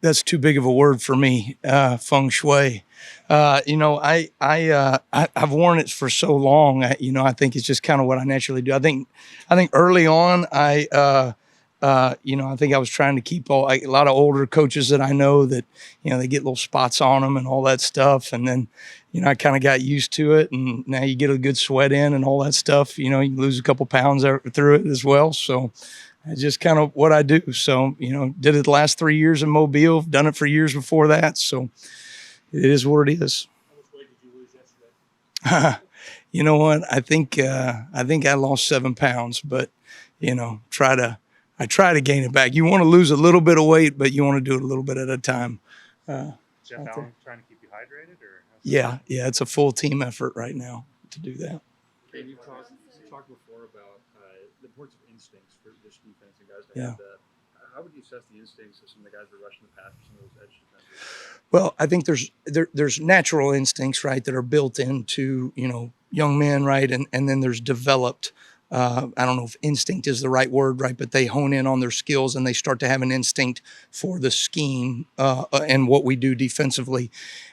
That's too big of a word for me. Feng shui. I've worn it for so long. I think it's just kind of what I naturally do. I think early on, I think I was trying to keep a lot of older coaches that I know that, they get little spots on them and all that stuff. And then, I kind of got used to it, and now you get a good sweat in and all that stuff. You lose a couple pounds through it as well. So it's just kind of what I do. So, did it the last 3 years in Mobile, done it for years before that. So it is what it is. How much weight did you lose yesterday? You know what? I think I lost 7 pounds, but I try to gain it back. You want to lose a little bit of weight, but you want to do it a little bit at a time. Jeff Allen trying to keep you hydrated, or Yeah, it's a full team effort right now to do that. Okay, you talked before about the importance of instincts for this defense and guys to Yeah. have that. How would you assess the instincts of some of the guys that are rushing the pass, some of those edge defenders? Well, I think there's natural instincts, right, that are built into young men, right, and then there's developed. I don't know if instinct is the right word, right, but they hone in on their skills and they start to have an instinct for the scheme and what we do defensively.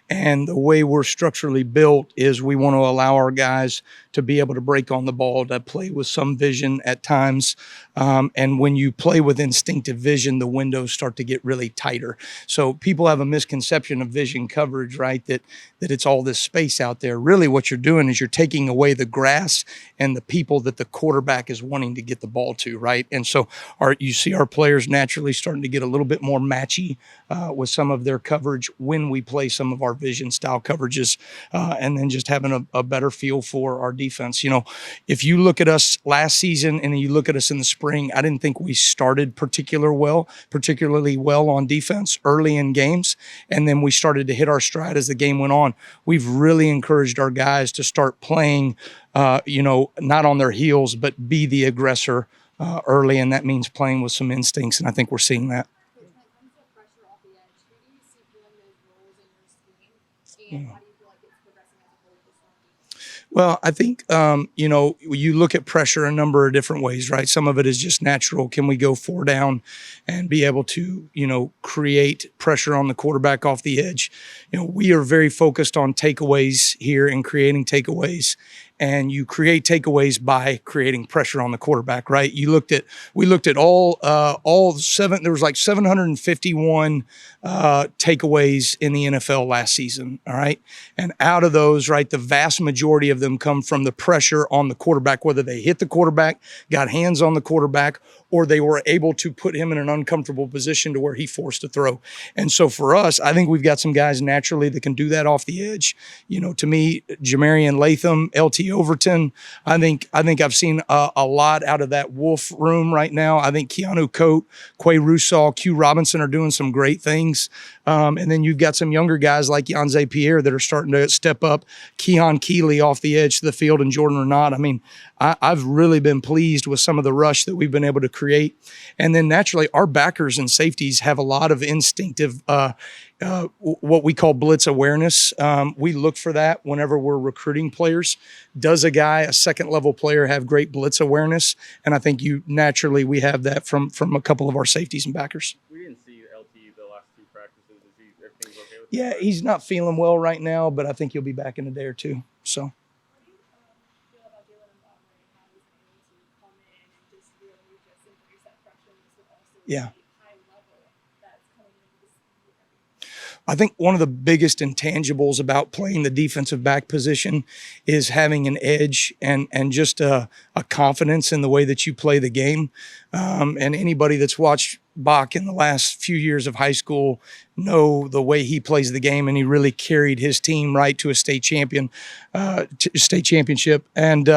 And the way we're structurally built is we want to allow our guys to be able to break on the ball, to play with some vision at times. And when you play with instinctive vision, the windows start to get really tighter. So people have a misconception of vision coverage, right? That it's all this space out there. Really what you're doing is you're taking away the grass and the people that the quarterback is wanting to get the ball to, right? And so you see our players naturally starting to get a little bit more matchy with some of their coverage when we play some of our vision style coverages, and then just having a better feel for our defense. If you look at us last season and you look at us in the spring, I didn't think we started particularly well on defense early in games, and then we started to hit our stride as the game went on. We've really encouraged our guys to start playing, not on their heels, but be the aggressor early, and that means playing with some instincts, and I think we're seeing that. When it comes to pressure off the edge, who do you see filling those roles in your scheme, and how do you feel like it's progressing as a whole this season? Well, I think, you look at pressure a number of different ways, right? Some of it is just natural. Can we go 4 down and be able to, create pressure on the quarterback off the edge? We are very focused on takeaways here and creating takeaways. And you create takeaways by creating pressure on the quarterback, right? We looked at all 7. There was like 751 takeaways in the NFL last season. All right, and out of those, right, the vast majority of them come from the pressure on the quarterback, whether they hit the quarterback, got hands on the quarterback, or they were able to put him in an uncomfortable position to where he forced to throw. And so for us, I think we've got some guys naturally that can do that off the edge. To me, Jamarian Latham, LT Overton, I think I've seen a lot out of that Wolf room right now. I think Keanu Coate, Quay Russaw, Q Robinson are doing some great things. And then you've got some younger guys like Yanze Pierre that are starting to step up. Keon Keeley off the edge to the field, and Jordan Renat. I mean, I've really been pleased with some of the rush that we've been able to create. And then naturally, our backers and safeties have a lot of instinctive, what we call blitz awareness. We look for that whenever we're recruiting players. Does a second level player, have great blitz awareness? And I think we have that from a couple of our safeties and backers. We didn't see LT the last 2 practices. Everything's okay with Yeah, he's not feeling well right now, but I think he'll be back in a day or two. So. How do you feel about Jalen and how he's been able to come in and just really just increase that freshness, but also Yeah. the high level that's coming into this year? I think one of the biggest intangibles about playing the defensive back position is having an edge and just a confidence in the way that you play the game. And anybody that's watched Bach in the last few years of high school know the way he plays the game, and he really carried his team right to a state championship. And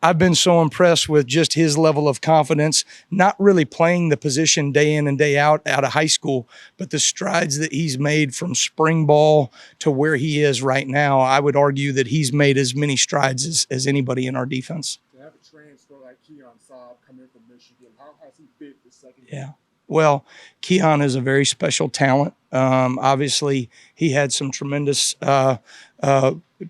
I've been so impressed with just his level of confidence, not really playing the position day in and day out of high school, but the strides that he's made from spring ball to where he is right now. I would argue that he's made as many strides as anybody in our defense. To have a transfer like Keon Saab come in from Michigan, how has he fit the second Yeah. year? Well, Keon is a very special talent. Obviously, he had some tremendous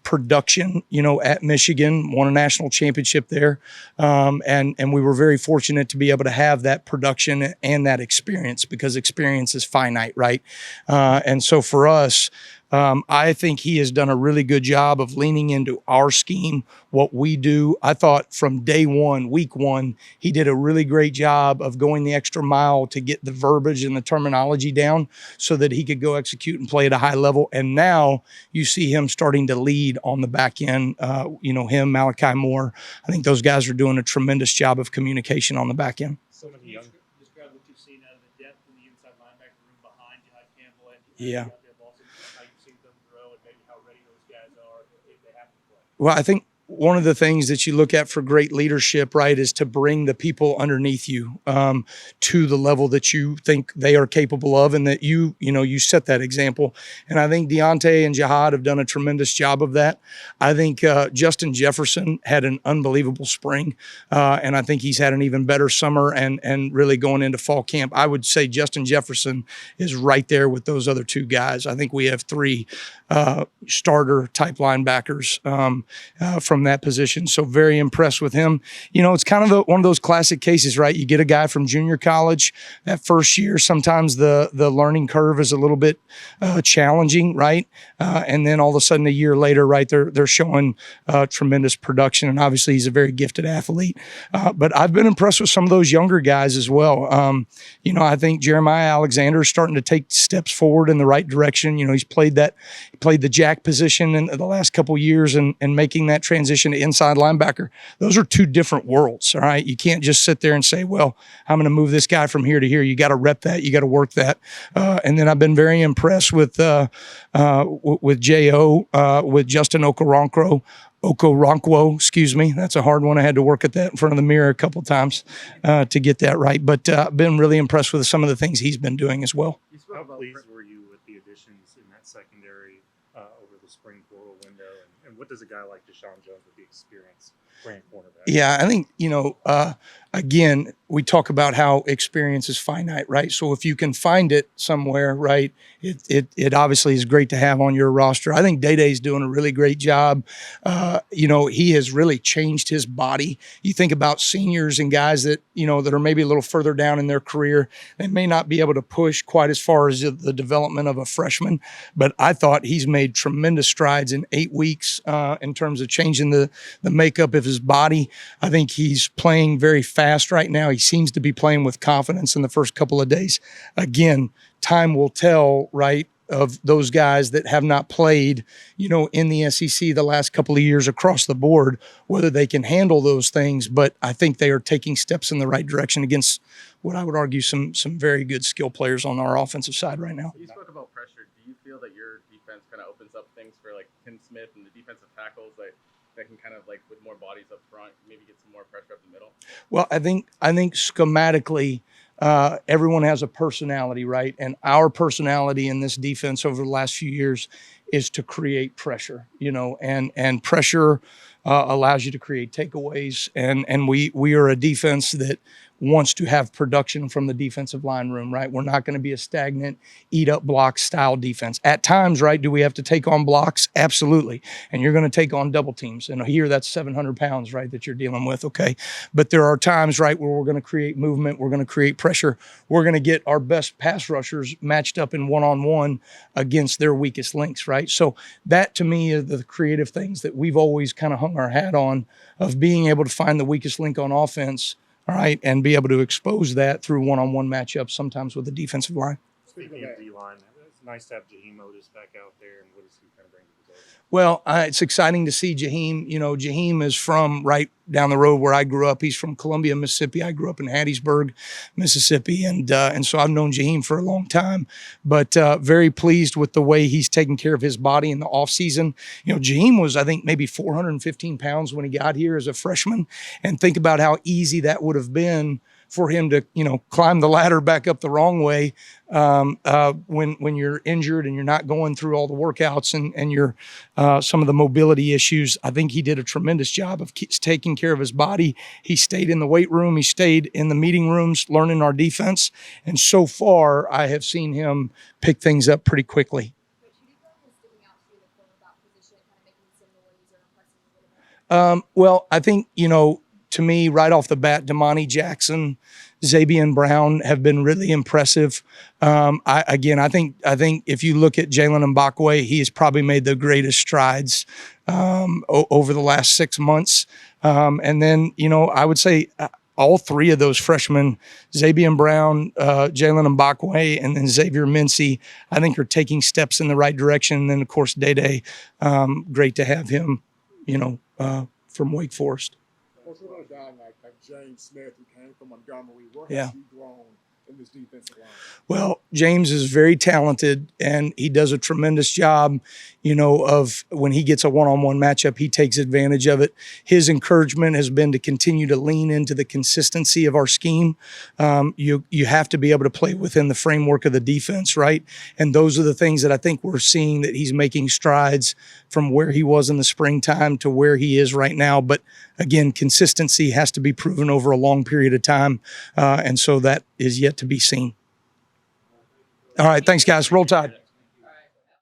production, at Michigan, won a national championship there. And we were very fortunate to be able to have that production and that experience, because experience is finite, right? And so for us, I think he has done a really good job of leaning into our scheme, what we do. I thought from day one, week one, he did a really great job of going the extra mile to get the verbiage and the terminology down so that he could go execute and play at a high level. And now you see him starting to lead on the back end. Him, Malachi Moore. I think those guys are doing a tremendous job of communication on the back end. Some of the young. Describe what you've seen out of the depth in the inside linebacker room behind Jihad Campbell and Yeah. how you've seen them grow and maybe how ready those guys are if they have to play. Well, I think one of the things that you look at for great leadership, right, is to bring the people underneath you to the level that you think they are capable of, and that you set that example. And I think Deontay and Jihad have done a tremendous job of that. I think Justin Jefferson had an unbelievable spring, and I think he's had an even better summer and really going into fall camp. I would say Justin Jefferson is right there with those other two guys. I think we have three starter type linebackers from that position. So very impressed with him. It's kind of one of those classic cases, right? You get a guy from junior college that first year, sometimes the learning curve is a little bit challenging, right? And then all of a sudden a year later, right, they're showing tremendous production. And obviously he's a very gifted athlete. But I've been impressed with some of those younger guys as well. I think Jeremiah Alexander is starting to take steps forward in the right direction. He's played the jack position in the last couple of years and making that transition to inside linebacker. Those are two different worlds. All right. You can't just sit there and say, well, I'm going to move this guy from here to here. You got to rep that. You got to work that. And then I've been very impressed with J.O., with Justin Okoronkwo, excuse me. That's a hard one. I had to work at that in front of the mirror a couple times to get that right. But I've been really impressed with some of the things he's been doing as well. How pleased were you with the additions in that secondary over the spring portal window? And what does a guy like Deshaun Jones with the experience playing cornerback? Yeah, I think, again, we talk about how experience is finite, right? So if you can find it somewhere, right, it obviously is great to have on your roster. I think Day-Day's doing a really great job. He has really changed his body. You think about seniors and guys that, that are maybe a little further down in their career, they may not be able to push quite as far as the development of a freshman, but I thought he's made tremendous strides in 8 weeks in terms of changing the makeup of his body. I think he's playing very fast right now. He seems to be playing with confidence in the first couple of days. Again, time will tell, right, of those guys that have not played, in the SEC the last couple of years across the board, whether they can handle those things. But I think they are taking steps in the right direction against what I would argue some very good skill players on our offensive side right now. You spoke about pressure. Do you feel that your defense kind of opens up things for like Tim Smith and the defensive tackles that can kind of like with more bodies up front, maybe get some more pressure up the middle? Well, I think schematically, everyone has a personality, right? And our personality in this defense over the last few years is to create pressure, and pressure allows you to create takeaways. And we are a defense that wants to have production from the defensive line room, right? We're not going to be a stagnant, eat up block style defense. At times, right, do we have to take on blocks? Absolutely. And you're going to take on double teams. And here that's 700 pounds, right, that you're dealing with, okay? But there are times, right, where we're going to create movement. We're going to create pressure. We're going to get our best pass rushers matched up in one-on-one against their weakest links, right? So that to me is the creative things that we've always kind of hung our hat on, of being able to find the weakest link on offense, all right, and be able to expose that through one-on-one matchups, sometimes with the defensive line. Speaking of D-line, it's nice to have Jaheim Otis back out there, and what does he kind of bring to the table? Well, it's exciting to see Jaheim. Jaheim is from right down the road where I grew up. He's from Columbia, Mississippi. I grew up in Hattiesburg, Mississippi, and so I've known Jaheim for a long time. But very pleased with the way he's taking care of his body in the offseason. Jaheim was, I think, maybe 415 pounds when he got here as a freshman, and think about how easy that would have been for him to, climb the ladder back up the wrong way when you're injured and you're not going through all the workouts and you're some of the mobility issues. I think he did a tremendous job of taking care of his body. He stayed in the weight room. He stayed in the meeting rooms, learning our defense. And so far, I have seen him pick things up pretty quickly. But who do you feel like is sticking out to you in the cornerback position Well, I think, to me, right off the bat, Damani Jackson, Zabian Brown have been really impressive. I think if you look at Jalen Mbakwe, he has probably made the greatest strides over the last 6 months. And then, I would say all three of those freshmen, Zabian Brown, Jalen Mbakwe, and then Xavier Mincy, I think are taking steps in the right direction. And then, of course, Day, great to have him, from Wake Forest. Coach, what about a guy like James Smith who came from Montgomery? Where Yeah. has he grown in this defensive line? Well, James is very talented, and he does a tremendous job, of when he gets a one-on-one matchup, he takes advantage of it. His encouragement has been to continue to lean into the consistency of our scheme. You have to be able to play within the framework of the defense, right? And those are the things that I think we're seeing that he's making strides from where he was in the springtime to where he is right now. But again, consistency has to be proven over a long period of time, and so that is yet to be seen. All right, thanks, guys. Roll Tide.